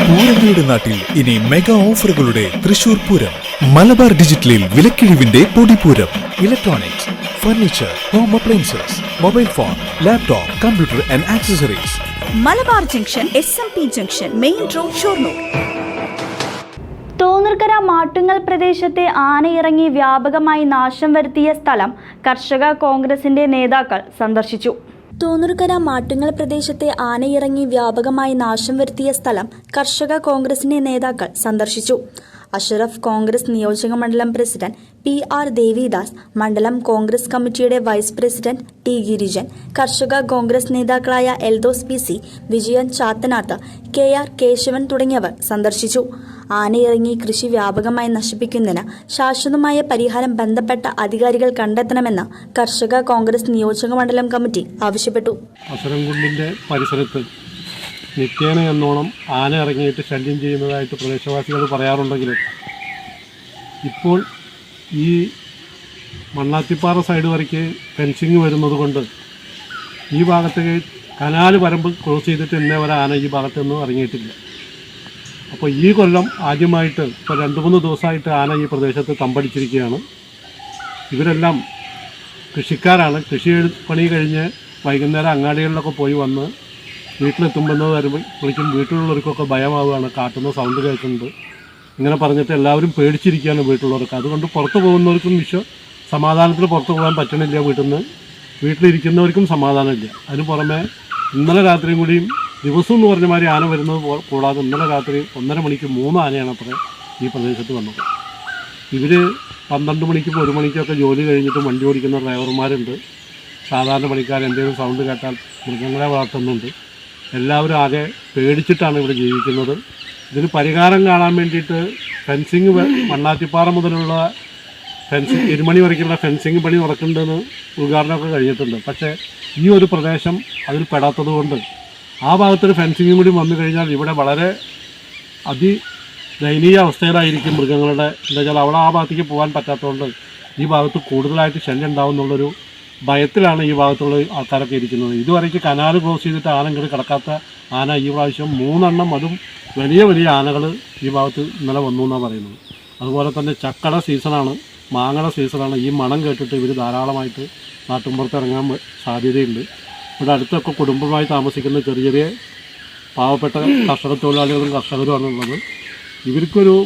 പൂരങ്ങളുടെ നാട്ടിൽ ഇനി മെഗാ ഓഫറുകളുടെ തൃശൂർ പൂരം. മലബാർ ഡിജിറ്റലിൽ വിലക്കിഴിവിന്റെ പൊടിപൂരം. Electronics, furniture, home appliances, mobile phone, laptop, computer and accessories. Malabar junction, SMP junction, main road, Shoranur. Thonnurkara Mattungal പ്രദേശത്തെ ആനയിറങ്ങി വ്യാപകമായി നാശം വരുത്തിയ സ്ഥലം കർഷക കോൺഗ്രസിന്റെ നേതാക്കൾ സന്ദർശിച്ചു. തോന്നൂർക്കര മാട്ടുങ്ങൽ പ്രദേശത്തെ ആനയിറങ്ങി വ്യാപകമായി നാശം വരുത്തിയ സ്ഥലം കർഷക കോൺഗ്രസിന്റെ നേതാക്കൾ സന്ദർശിച്ചു. അഷറഫ് കോൺഗ്രസ് നിയോജക മണ്ഡലം പ്രസിഡന്റ് PR ദേവിദാസ്, മണ്ഡലം കോൺഗ്രസ് കമ്മിറ്റിയുടെ വൈസ് പ്രസിഡന്റ് T ഗിരിജൻ, കർഷക കോൺഗ്രസ് നേതാക്കളായ എൽദോസ് PC, വിജയൻ ചാത്തനാത്ത്, KR കേശവൻ തുടങ്ങിയവർ സന്ദർശിച്ചു. ആനയിറങ്ങി കൃഷി വ്യാപകമായി നശിപ്പിക്കുന്നതിന് ശാശ്വതമായ പരിഹാരം ബന്ധപ്പെട്ട അധികാരികൾ കണ്ടെത്തണമെന്ന് കർഷക കോൺഗ്രസ് നിയോജക മണ്ഡലം കമ്മിറ്റി ആവശ്യപ്പെട്ടു. അസരംകുണ്ടിൻ്റെ പരിസരത്ത് നിത്യേന എന്നോണം ആന ഇറങ്ങിയിട്ട് ശല്യം ചെയ്യുന്നതായിട്ട് പ്രദേശവാസികൾ പറയാറുണ്ടെങ്കിലും ഇപ്പോൾ ഈ മണ്ണാത്തിപ്പാറ സൈഡ് വരയ്ക്ക് ഫെൻസിങ് വരുന്നത് കൊണ്ട് ഈ ഭാഗത്തേക്ക് കനാല് വരമ്പ് ക്രോസ് ചെയ്തിട്ട് ഇന്നേ വരെ ആന ഈ ഭാഗത്തൊന്നും ഇറങ്ങിയിട്ടില്ല. അപ്പോൾ ഈ കൊല്ലം ആദ്യമായിട്ട് ഇപ്പോൾ 2-3 ദിവസമായിട്ട് ആന ഈ പ്രദേശത്ത് തമ്പടിച്ചിരിക്കുകയാണ്. ഇവരെല്ലാം കൃഷിക്കാരാണ്. കൃഷി പണി കഴിഞ്ഞ് വൈകുന്നേരം അങ്ങാടികളിലൊക്കെ പോയി വന്ന് വീട്ടിലെത്തുമ്പോൾ വിളിക്കും വീട്ടിലുള്ളവർക്കൊക്കെ ഭയമാവുകയാണ്, കാട്ടുന്ന സൗണ്ട് കേൾക്കുന്നുണ്ട് ഇങ്ങനെ പറഞ്ഞിട്ട് എല്ലാവരും പേടിച്ചിരിക്കുകയാണ് വീട്ടിലുള്ളവർക്ക്. അതുകൊണ്ട് പുറത്ത് പോകുന്നവർക്കും സമാധാനത്തിൽ പുറത്ത് പോകാൻ പറ്റണില്ല. വീട്ടിലിരിക്കുന്നവർക്കും സമാധാനമില്ല. അതിന് പുറമെ ഇന്നലെ രാത്രിയും കൂടിയും ദിവസം എന്ന് പറഞ്ഞ മാതിരി ആന വരുന്നത് കൂടാതെ ഇന്നലെ രാത്രി 1:30 മണിക്ക് 3 ആനയാണ് അത്ര ഈ പ്രദേശത്ത് വന്നത്. ഇവർ 12 മണിക്കും 1 മണിക്കൊക്കെ ജോലി കഴിഞ്ഞിട്ട് വണ്ടി ഓടിക്കുന്ന ഡ്രൈവർമാരുണ്ട്. സാധാരണ പണിക്കാർ എന്തെങ്കിലും സൗണ്ട് കേട്ടാൽ മൃഗങ്ങളെ വളർത്തുന്നുണ്ട്. എല്ലാവരും ആകെ പേടിച്ചിട്ടാണ് ഇവിടെ ജീവിക്കുന്നത്. ഇതിന് പരിഹാരം കാണാൻ വേണ്ടിയിട്ട് ഫെൻസിങ് മണ്ണാത്തിപ്പാറ മുതലുള്ള ഫെൻസിങ് ഇരുമണി വരയ്ക്കുള്ള ഫെൻസിങ് പണി നടക്കുന്നുണ്ടെന്ന് ഉദ്ഘാടനമൊക്കെ കഴിഞ്ഞിട്ടുണ്ട്. പക്ഷേ ഈ ഒരു പ്രദേശം അതിൽ പെടാത്തത് കൊണ്ട് ആ ഭാഗത്തൊരു ഫെൻസിങ്ങും കൂടി വന്നു കഴിഞ്ഞാൽ ഇവിടെ വളരെ ദയനീയ അവസ്ഥയിലായിരിക്കും മൃഗങ്ങളുടെ. എന്താ വെച്ചാൽ അവിടെ ആ ഭാഗത്തേക്ക് പോകാൻ പറ്റാത്തതുകൊണ്ട് ഈ ഭാഗത്ത് കൂടുതലായിട്ട് ശല്യം ഉണ്ടാവും എന്നുള്ളൊരു ഭയത്തിലാണ് ഈ ഭാഗത്തുള്ള ആൾക്കാരൊക്കെ ഇരിക്കുന്നത്. ഇതുവരേക്ക് കനാൽ ക്രോസ് ചെയ്തിട്ട് ആന ഇങ്ങോട്ട് കിടക്കാത്ത ആന ഈ പ്രാവശ്യം 3 എണ്ണം, അതും വലിയ വലിയ ആനകൾ ഈ ഭാഗത്ത് ഇന്നലെ വന്നു എന്നാണ് പറയുന്നത്. അതുപോലെ തന്നെ ചക്കയുടെ സീസണാണ്, മാങ്ങയുടെ സീസണാണ്. ഈ മണം കേട്ടിട്ട് ഇവർ ധാരാളമായിട്ട് നാട്ടുമ്പുറത്ത് ഇറങ്ങാൻ സാധ്യതയുണ്ട്. ഇവിടെ അടുത്തൊക്കെ കുടുംബമായി താമസിക്കുന്ന ചെറിയ ചെറിയ പാവപ്പെട്ട കർഷക തൊഴിലാളികളും കർഷകരുമാണ് ഉള്ളത്. ഇവർക്കൊരു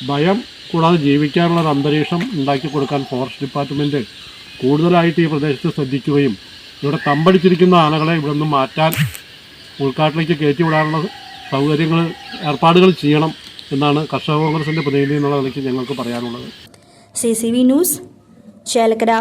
ഭയം കൂടാതെ ജീവിക്കാനുള്ളൊരു അന്തരീക്ഷം ഉണ്ടാക്കി കൊടുക്കാൻ ഫോറസ്റ്റ് ഡിപ്പാർട്ട്മെൻറ്റ് കൂടുതലായിട്ട് ഈ പ്രദേശത്ത് ശ്രദ്ധിക്കുകയും ഇവിടെ തമ്പടിച്ചിരിക്കുന്ന ആനകളെ ഇവിടെ നിന്ന് മാറ്റാൻ ഉൾക്കാട്ടിലേക്ക് കയറ്റി വിടാനുള്ള ഏർപ്പാടുകൾ ചെയ്യണം എന്നാണ് കർഷക കോൺഗ്രസിൻ്റെ പ്രതിനിധി എന്നുള്ള നിലയ്ക്ക് ഞങ്ങൾക്ക് പറയാനുള്ളത്. CCV news, Chelakkara.